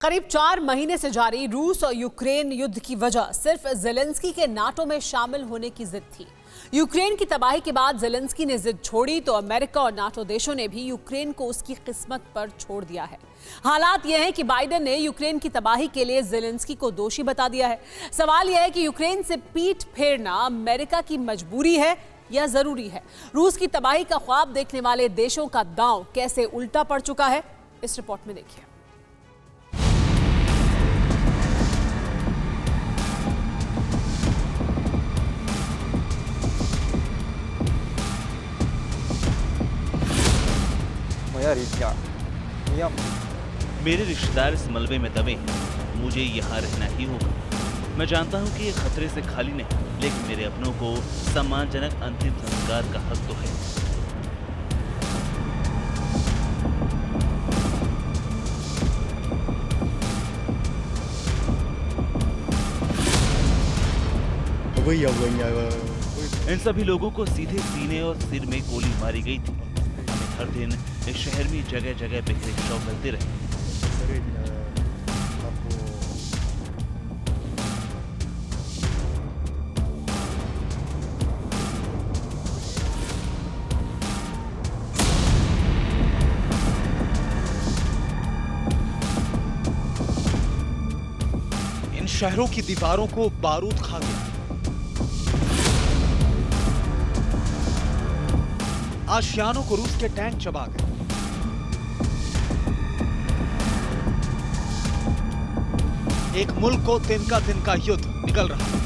करीब 4 महीने से जारी रूस और यूक्रेन युद्ध की वजह सिर्फ जेलेंस्की के नाटो में शामिल होने की जिद थी। यूक्रेन की तबाही के बाद जेलेंस्की ने जिद छोड़ी तो अमेरिका और नाटो देशों ने भी यूक्रेन को उसकी किस्मत पर छोड़ दिया है। हालात यह है कि बाइडेन ने यूक्रेन की तबाही के लिए जेलेंस्की को दोषी बता दिया है। सवाल यह है कि यूक्रेन से पीठ फेरना अमेरिका की मजबूरी है या जरूरी है। रूस की तबाही का ख्वाब देखने वाले देशों का दांव कैसे उल्टा पड़ चुका है, इस रिपोर्ट में देखिए। मेरे रिश्तेदार इस मलबे में दबे हैं, मुझे यहाँ रहना ही होगा। मैं जानता हूँ कि ये खतरे से खाली नहीं, लेकिन मेरे अपनों को सम्मानजनक अंतिम संस्कार का हक तो है। इन सभी लोगों को सीधे सीने और सिर में गोली मारी गई थी। हर दिन इस शहर में जगह जगह बिखरे शव मिलते रहे। इन शहरों की दीवारों को बारूद खा गया। आशियानों को रूस के टैंक चबा गए। एक मुल्क को तिनका तिनका युद्ध निकल रहा है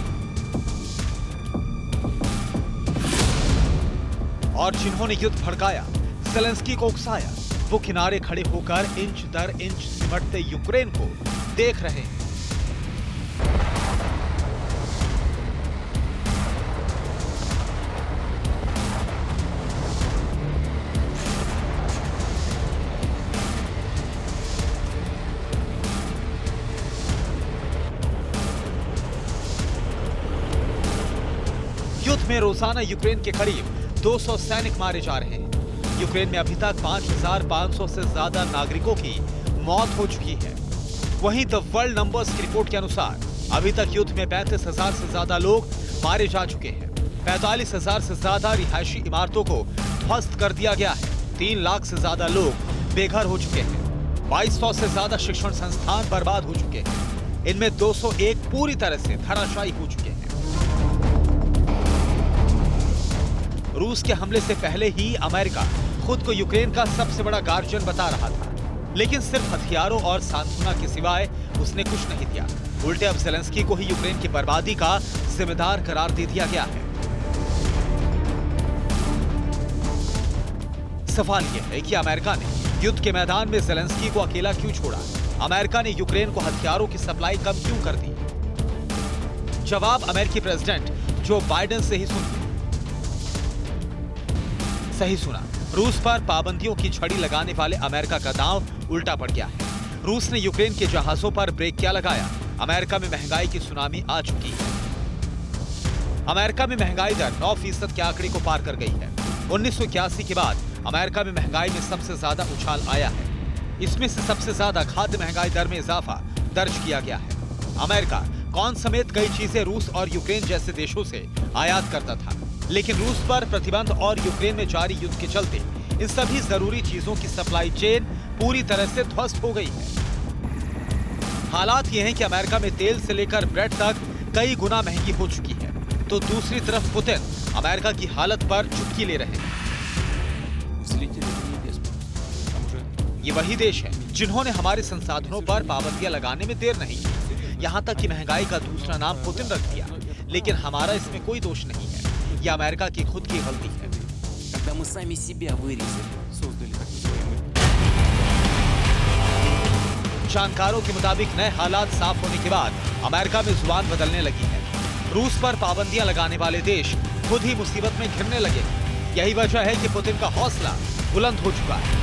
और जिन्होंने युद्ध भड़काया, जेलेंस्की को उकसाया, वो किनारे खड़े होकर इंच दर इंच सिमटते यूक्रेन को देख रहे हैं। युद्ध में रोजाना यूक्रेन के करीब 200 सैनिक मारे जा रहे हैं। यूक्रेन में अभी तक 5,500 से ज्यादा नागरिकों की मौत हो चुकी है। वहीं द वर्ल्ड नंबर्स की रिपोर्ट के अनुसार अभी तक युद्ध में 35,000 से ज्यादा लोग मारे जा चुके हैं। 45,000 से ज्यादा रिहायशी इमारतों को ध्वस्त कर दिया गया है। 3 लाख से ज्यादा लोग बेघर हो चुके हैं। 2200 से ज्यादा शिक्षण संस्थान बर्बाद हो चुके हैं। इनमें 201 पूरी तरह से धराशायी हो चुके हैं। रूस के हमले से पहले ही अमेरिका खुद को यूक्रेन का सबसे बड़ा गार्जियन बता रहा था, लेकिन सिर्फ हथियारों और सांत्वना के सिवाय उसने कुछ नहीं दिया। उल्टे अब जेलेंस्की को ही यूक्रेन की बर्बादी का जिम्मेदार करार दे दिया गया है। सवाल यह है कि अमेरिका ने युद्ध के मैदान में जेलेंस्की को अकेला क्यों छोड़ा? अमेरिका ने यूक्रेन को हथियारों की सप्लाई कम क्यों कर दी? जवाब अमेरिकी प्रेसिडेंट जो बाइडेन से ही सुनिए। सही सुना, रूस पर पाबंदियों की छड़ी लगाने वाले अमेरिका का दांव उल्टा पड़ गया है। रूस ने यूक्रेन के जहाजों पर ब्रेक क्या लगाया? अमेरिका में महंगाई की सुनामी आ चुकी है। अमेरिका में महंगाई दर 9% के आंकड़े को पार कर गई है। 1981 के बाद अमेरिका में महंगाई में सबसे ज्यादा उछाल आया है। इसमें से सबसे ज्यादा खाद्य महंगाई दर में इजाफा दर्ज किया गया है। अमेरिका कॉर्न समेत कई चीजें रूस और यूक्रेन जैसे देशों से आयात करता था, लेकिन रूस पर प्रतिबंध और यूक्रेन में जारी युद्ध के चलते इन सभी जरूरी चीजों की सप्लाई चेन पूरी तरह से ध्वस्त हो गई है। हालात ये हैं कि अमेरिका में तेल से लेकर ब्रेड तक कई गुना महंगी हो चुकी है, तो दूसरी तरफ पुतिन अमेरिका की हालत पर चुटकी ले रहे हैं। ये वही देश है जिन्होंने हमारे संसाधनों पर पाबंदियां लगाने में देर नहीं की। यहाँ तक कि महंगाई का दूसरा नाम पुतिन रख दिया, लेकिन हमारा इसमें कोई दोष नहीं है। यह अमेरिका की खुद की गलती है। जानकारों के मुताबिक नए हालात साफ होने के बाद अमेरिका में जुबान बदलने लगी है। रूस पर पाबंदियां लगाने वाले देश खुद ही मुसीबत में घिरने लगे। यही वजह है कि पुतिन का हौसला बुलंद हो चुका है।